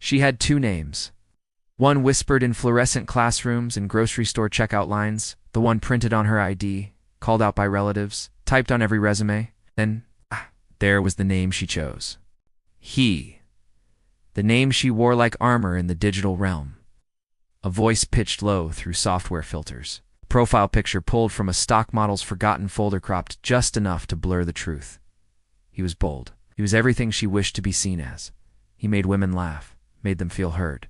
She had two names. One whispered in fluorescent classrooms and grocery store checkout lines, the one printed on her ID, called out by relatives, typed on every resume. Then, there was the name she chose. He. The name she wore like armor in the digital realm. A voice pitched low through software filters. Profile picture pulled from a stock model's forgotten folder cropped just enough to blur the truth. He was bold. He was everything she wished to be seen as. He made women laugh, made them feel heard,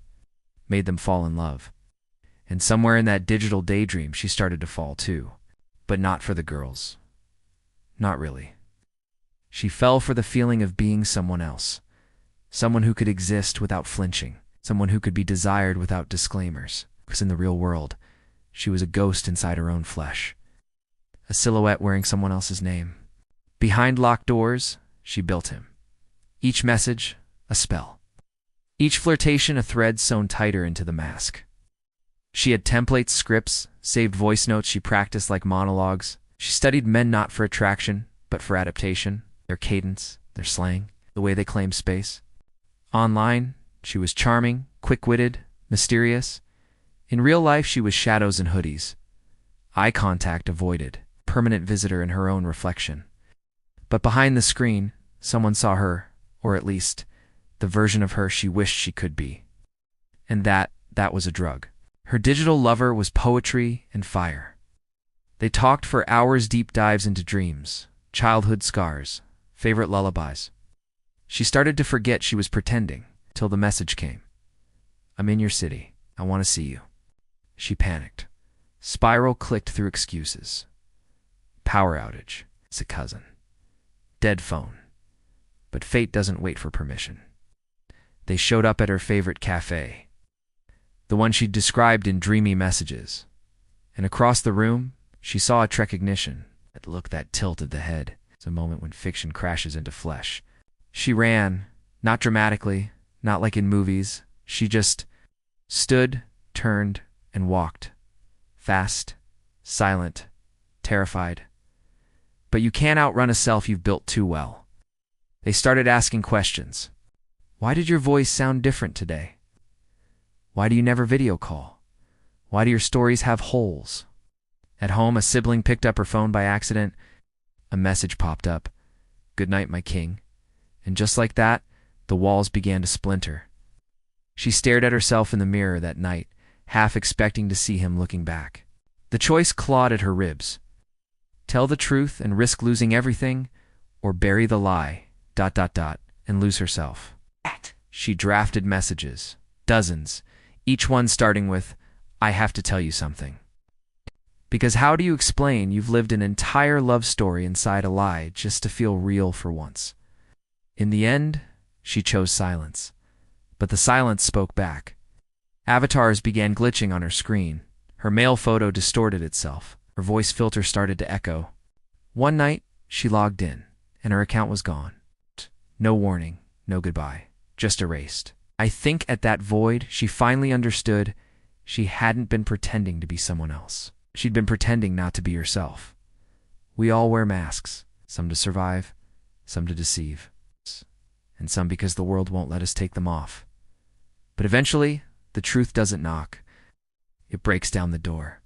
made them fall in love. And somewhere in that digital daydream she started to fall too. But not for the girls. Not really. She fell for the feeling of being someone else. Someone who could exist without flinching. Someone who could be desired without disclaimers. Because in the real world, she was a ghost inside her own flesh. A silhouette wearing someone else's name. Behind locked doors, she built him. Each message, a spell. Each flirtation, a thread sewn tighter into the mask. She had templates, scripts, saved voice notes she practiced like monologues. She studied men not for attraction, but for adaptation, their cadence, their slang, the way they claim space. Online, she was charming, quick-witted, mysterious. In real life, she was shadows and hoodies. Eye contact avoided, permanent visitor in her own reflection. But behind the screen, someone saw her, or at least, the version of her she wished she could be. And that was a drug. Her digital lover was poetry and fire. They talked for hours, deep dives into dreams, childhood scars, favorite lullabies. She started to forget she was pretending, till the message came. I'm in your city. I want to see you. She panicked. Spiral clicked through excuses. Power outage. It's a cousin. Dead phone. But fate doesn't wait for permission. They showed up at her favorite cafe. The one she'd described in dreamy messages. And across the room, she saw a trecognition. That look, that tilt of the head. It's a moment when fiction crashes into flesh. She ran, not dramatically, not like in movies. She just stood, turned, and walked. Fast, silent, terrified. But you can't outrun a self you've built too well. They started asking questions. Why did your voice sound different today? Why do you never video call? Why do your stories have holes? At home, a sibling picked up her phone by accident. A message popped up. Good night, my king. And just like that, the walls began to splinter. She stared at herself in the mirror that night, half expecting to see him looking back. The choice clawed at her ribs. Tell the truth and risk losing everything, or bury the lie, ... and lose herself. She drafted messages, dozens, each one starting with, I have to tell you something. Because how do you explain you've lived an entire love story inside a lie just to feel real for once? In the end, she chose silence. But the silence spoke back. Avatars began glitching on her screen. Her male photo distorted itself. Her voice filter started to echo. One night, she logged in, and her account was gone. No warning, no goodbye, just erased. I think at that void, she finally understood she hadn't been pretending to be someone else. She'd been pretending not to be herself. We all wear masks, some to survive, some to deceive, and some because the world won't let us take them off. But eventually, the truth doesn't knock. It breaks down the door.